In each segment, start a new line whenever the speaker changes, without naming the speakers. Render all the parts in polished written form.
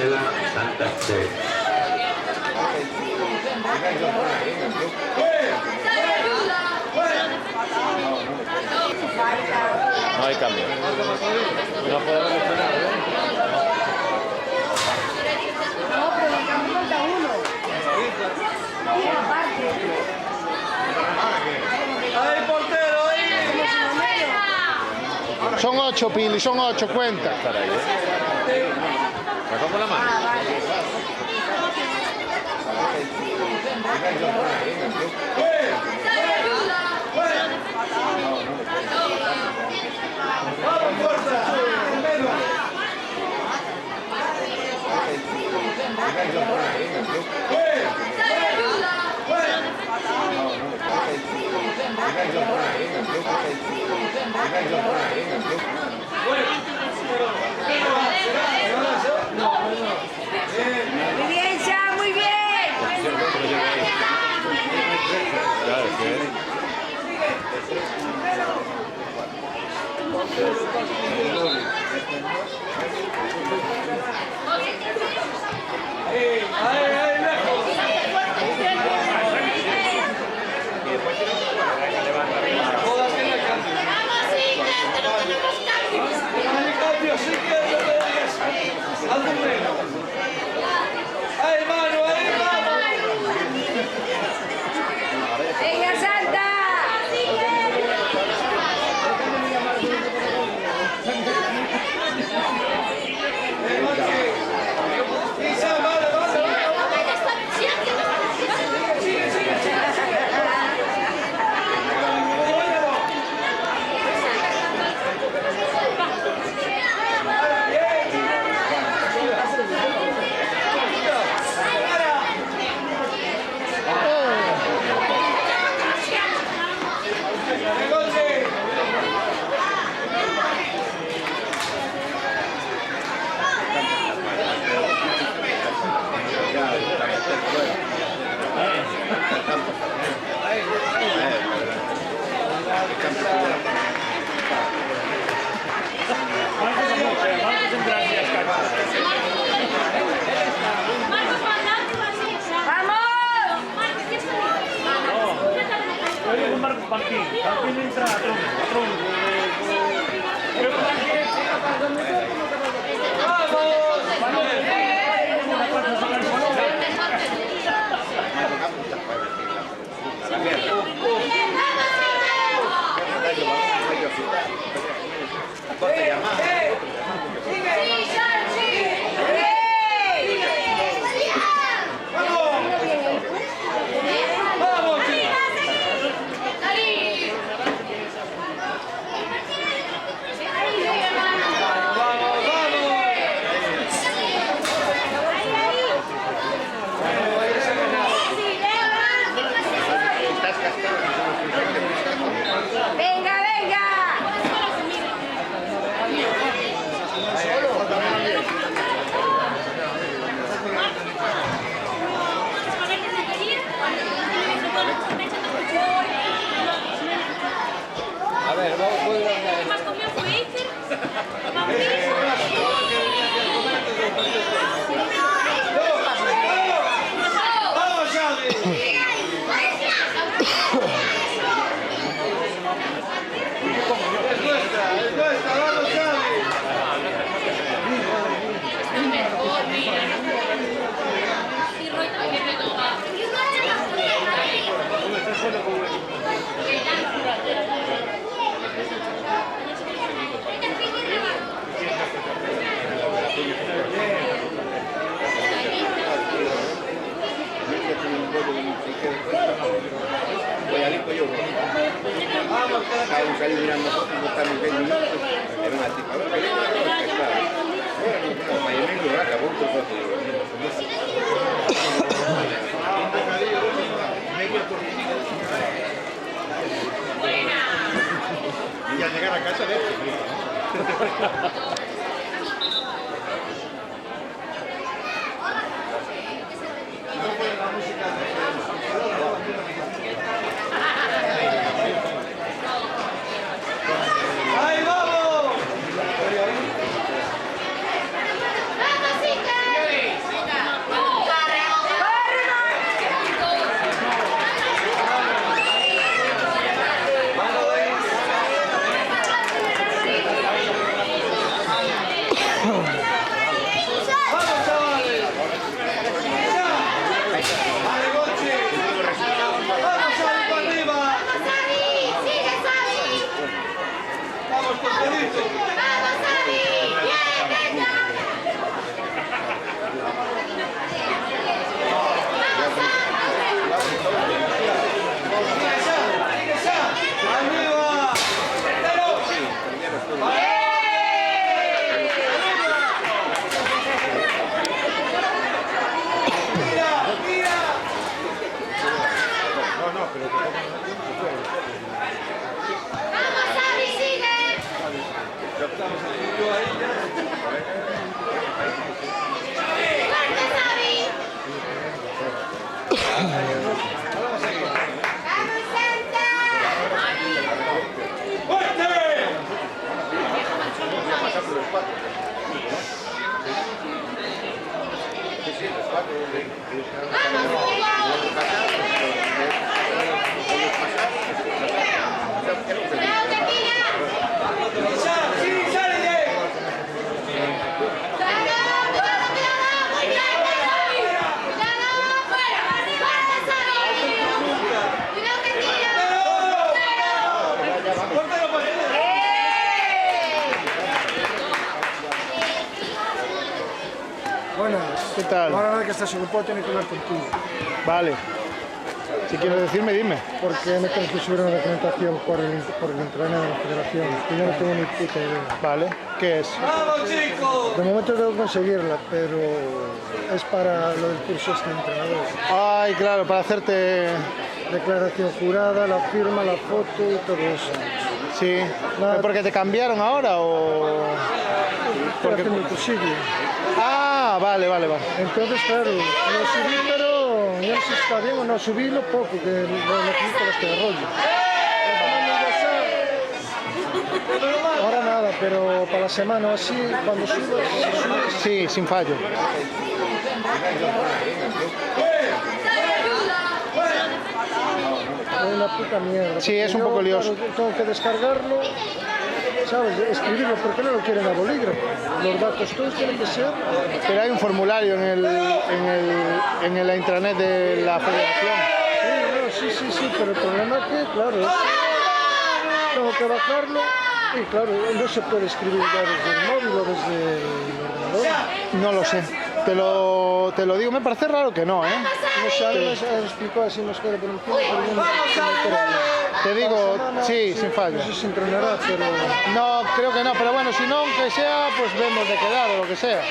Manuela Santa Fe.
No hay cambio. No podemos gestionar,
No, pero el cambio falta uno. Y aparte.
¡Ahí, portero, ahí!
Son 8, Pili, son 8, cuenta.
estar ahí, Me pongo la mano.
¡Vamos, fuerza!
Muy bien, Sam, muy bien.
Claro,
¡Ahí, lejos! Jodas que no hay cambio. No hay cambio, sí que no le digas. Haz un menos. ¡Ahí, mano, ahí, mano!
Venga, Santa.
Isa, vale, vale, vale.
Martín entra a tronco.
Venga, venga.
A ver, vamos
¡Vamos, Xavi! Es nuestra, vamos, Xavi.
Salir mirando fotos, no estamos 10 minutos, era una tipa, ahora que le digo, ahora acabó un poco y al llegar a casa de
¡Ahí vamos! Vamos, chavales. Ya. Vale, Gochi. Vamos, Xavi, para arriba.
¡Vamos, Xavi! ¡Sigue, Xavi!
Vamos, costadito.
¡Vamos, Xavi! ¡Bien, venga!
Sigue ya. Arriba. Pero. Mira, mira.
¡Vamos, Xavi, sigue! ¡Fuerte, Xavi! ¡Vamos, Santa!
¡Fuerte!
¡Cuidado que tira!
Ya, sí, sale.
¡Cuidado, cuidado! ¡Muy bien, Xavi! ¡Cuidado! ¡Fuera! ¡Fuerte, Xavi! ¡Cuidado que tira!
Córtalo por ahí.
Buenas.
¿Qué tal?
Ahora que estás ocupado tiene que hablar contigo.
Vale. Si quieres decirme, dime.
Porque me tienes que subir una documentación por el intranet de la federación. Que yo no tengo ni puta idea.
Vale. ¿Qué es?
Vamos, chicos.
De momento debo conseguirla, pero es para lo del curso este de entrenador.
Ay, claro, para hacerte...
Declaración jurada, la firma, la foto y todo eso.
Sí.
Nada.
¿Porque te cambiaron ahora o...?
Estoy haciendo el cursillo.
Ah, vale, vale, vale.
Entonces, claro, lo subí, pero ya no sé si está bien o no. Subí lo poco que lo necesito este rollo. Ahora nada, pero para la semana o así, cuando subas,
Sí, sin fallo.
es una puta mierda.
Sí, es un
Yo,
poco lioso.
claro, tengo que descargarlo, ¿sabes? Escribirlo, ¿por qué no lo quieren a bolígrafo? Los datos todos tienen que ser...
Pero hay un formulario en la intranet de la federación.
Sí, pero el problema es que, claro, tengo que bajarlo y, claro, no se puede escribir ya desde el móvil o desde el ordenador.
No lo sé. Te lo digo, me parece raro que no, ¿eh?
No sé, alguien nos explicó así, nos queda por encima, pero yo no
Te digo, sí, sin fallo.
No sé si entrenará, pero...
No, creo que no, pero bueno, si no, aunque sea, pues vemos de quedar o lo que sea.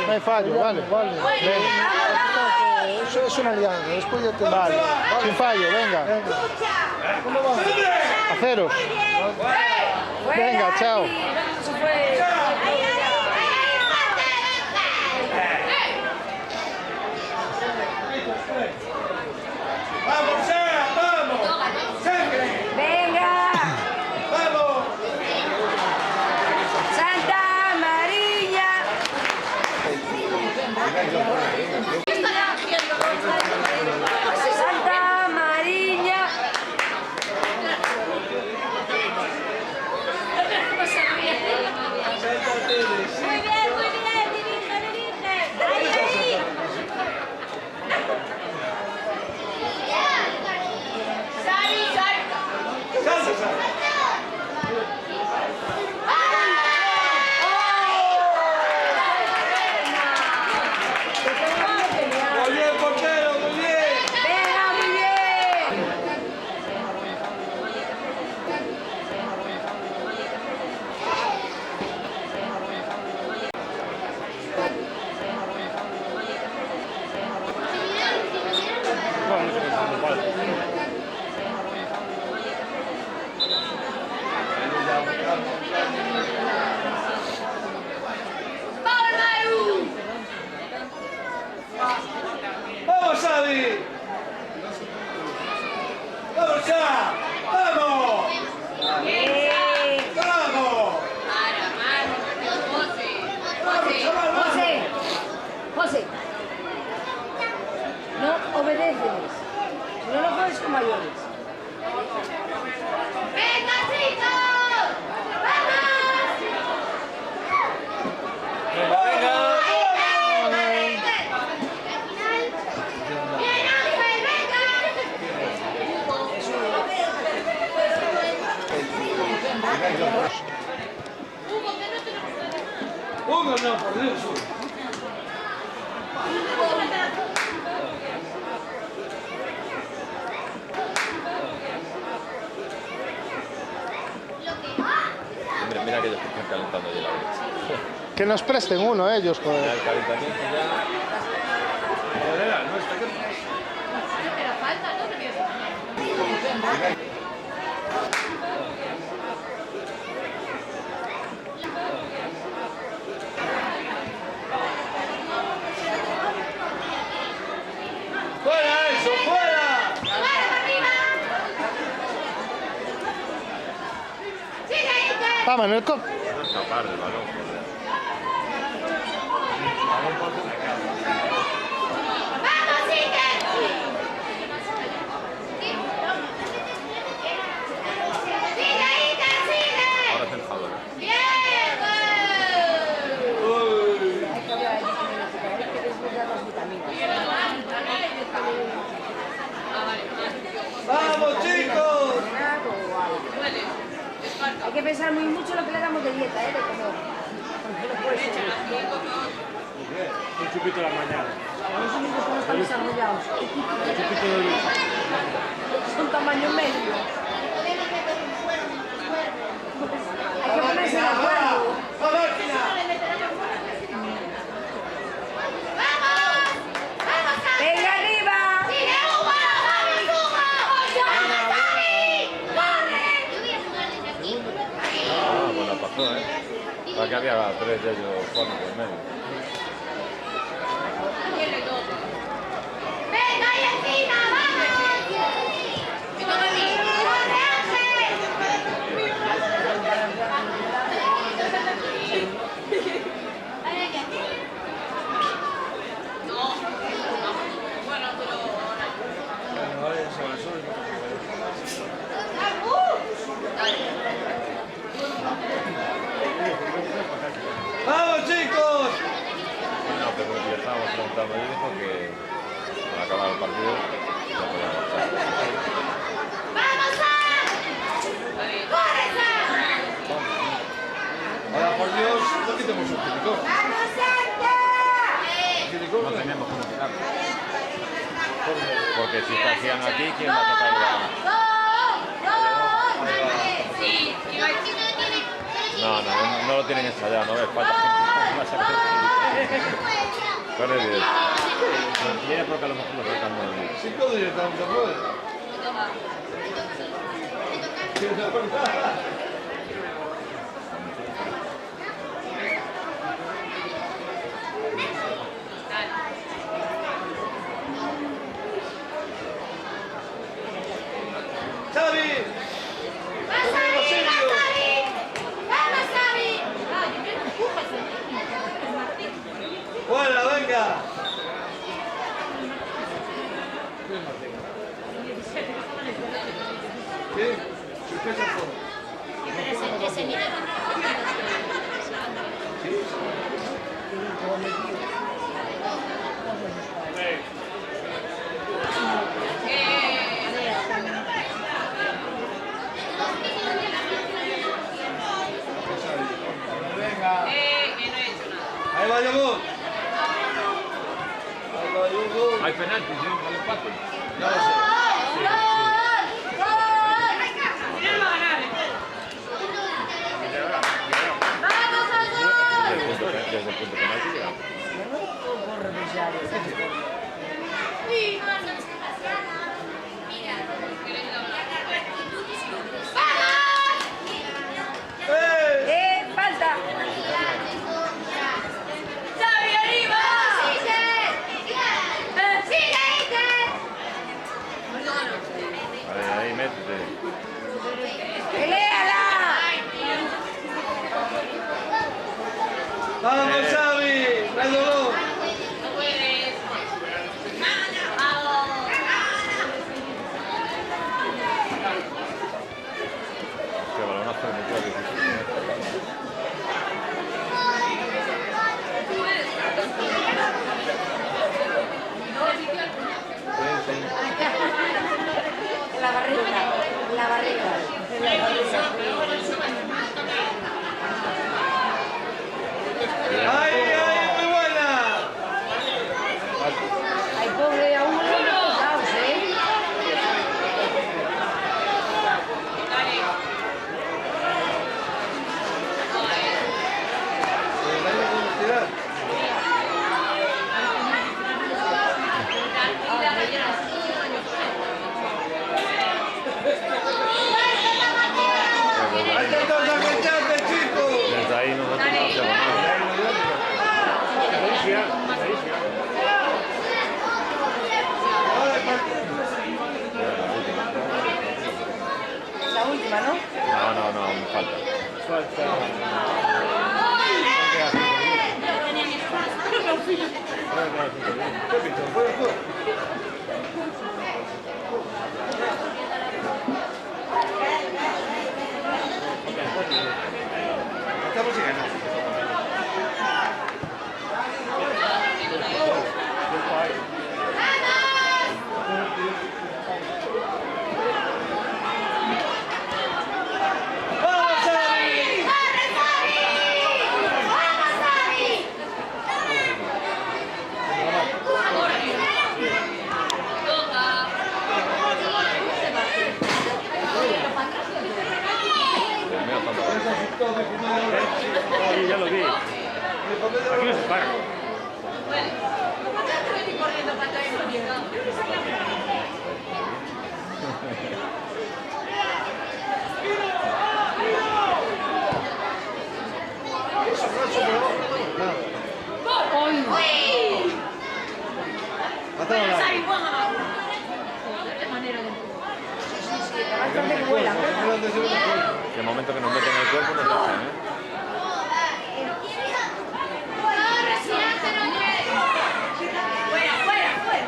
No hay fallo, vale.
Vale.
Venga.
Eso es una liada, después ya te...
Vale, sin fallo, venga.
¿Cómo va?
Haceros. Venga, chao.
Vamos, Sara, vamos. Sangre.
¡Venga!
Vamos.
¡Santa Amarilla! ¡Santa Amarilla!
Uno no, por Dios, uno.
Mira que ellos que están calentando ya la derecha.
Que nos presten uno ellos,
Ya
joder.
el calentamiento ya.
Pero falta, ¿no?
¡Fuera eso, fuera!
¡Fuera, arriba! ¡Sigue, Iker!
Vamos, en el co...
No escapar del balón, joder.
¡Vamos, Iker! ¡Sigue, Iker, sigue!
Ahora es el jugador.
¡Bien!
¡Vamos, chicos!
Hay que pensar muy mucho lo que le damos de dieta, de comer. Porque no puede ser.
Un chupito a la mañana.
Los únicos que no están desarrollados.
Un chupito de luz.
Son tamaño medio. Hay que ponerse de acuerdo.
¡La máquina!
¡Vamos! ¡Vamos, Javi!
¡Venga, arriba!
¡Sigue, Hugo! ¡Vamos, Hugo! ¡Vamos, Javi! ¡Corre! Yo voy a jugar desde aquí.
Ah, pues la pasó, ¿eh? Para que había tres de ellos jugando por medio.
¡Venga, ahí encima! ¡Vamos! ¡Me toca a mí! ¡Corre,
¡Vamos, chicos!
No, pero le estábamos preguntando y dijo que al acabar el partido ya podía marchar.
¡Vamos, Sam! ¡Corre, Sam!
Ahora, por Dios, no quitemos un silicón.
¡Vamos, Santa!
No teníamos cómo quitarlo. Porque si hacían aquí, ¿quién va a tocar el balón?
Sí,
No lo tienen ensayado, no ves, falta gente. Pero es directo. Viene porque a lo mejor lo sacan muy bien.
Si todo directamente puede. ¡Xavi!
¡Vamos, Xavi! ¡Vamos, Xavi!
¡Fuera, venga! ¿Qué? Suspensa todo. Ahí va Yogur. Ahí va Yogur.
Hay penalti, ¿sí? ¿Al empate?
No lo sé.
Desde el punto penalti llegamos.
¡Falta!
¡Xavi, arriba! ¡Sigue! ¡Sigue, Iker!
Ahí, métete.
¡Peléala!
¡Vamos, Xavi! ¡Dándolo!
Qué balonazo de metió.
La barriga. La barriga.
¡Ay, ay, muy buena!
Ay, pobre, aún no lo hemos tocado, ¿eh?
¡Hay que agacharte, chicos!
Desde ahí nosotros no hacemos nada.
La última, ¿no?
No, aún falta.
Estamos llegando. ¡Vamos, Ari!
¡Corre, Sari! ¡Vamos, Sari!
Sí, ya lo vi. Aquí no se para.
Que el momento que nos meten el cuerpo nos dejan, ¿eh?
¡Corre, si antes no quiere! ¡Fuera, fuera, fuera!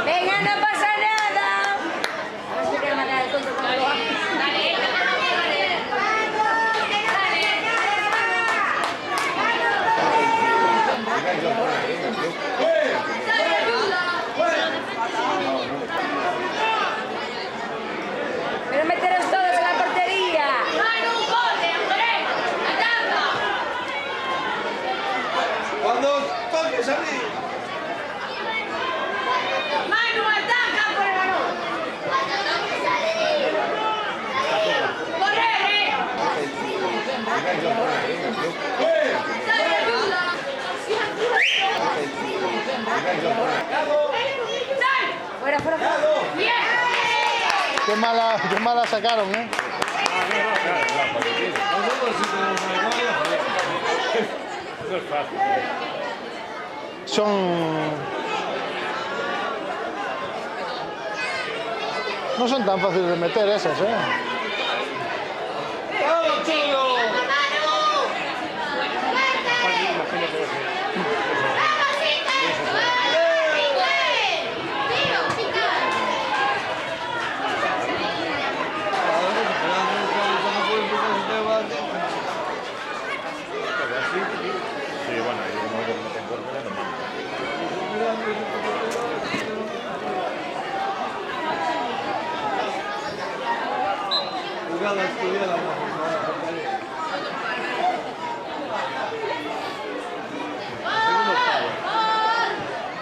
Venga, no pasa nada. No se queda matar el tonto como lo hace.
¡Dale,
Pero meteros todos en la portería.
¡Manu, corre, Andrés! ¡Ataca!
Cuando toques a mí.
¡Manu, ataca por el balón! ¡Corre, ¡Dale, ayuda!
Fuera, fuera, fuera.
¡Bien!
Qué mala sacaron, ¿eh?
Nosotros sí tenemos una igual.
Eso es fácil.
No son tan fáciles de meter esas, ¿eh?
¡Vamos, chulo!
Sí, bueno, y el momento que nos meten cuerpo ya nos mandan.
Jugada estudiada,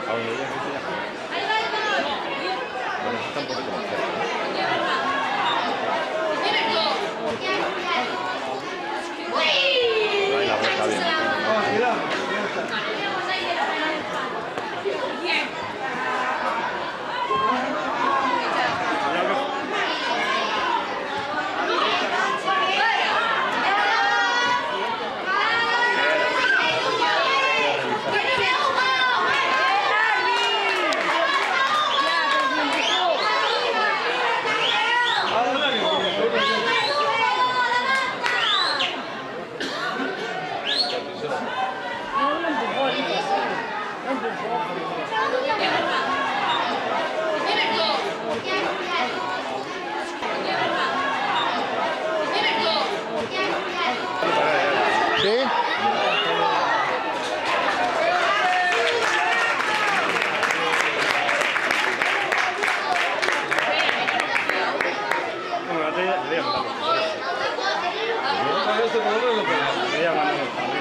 A donde ya que ya. Bueno, eso está un poquito más cerca, ¿no? Ahí la vuelta bien.
Vamos, tiramos.
¡Bien!
este por lo menos lo pega.
Ya mandamos.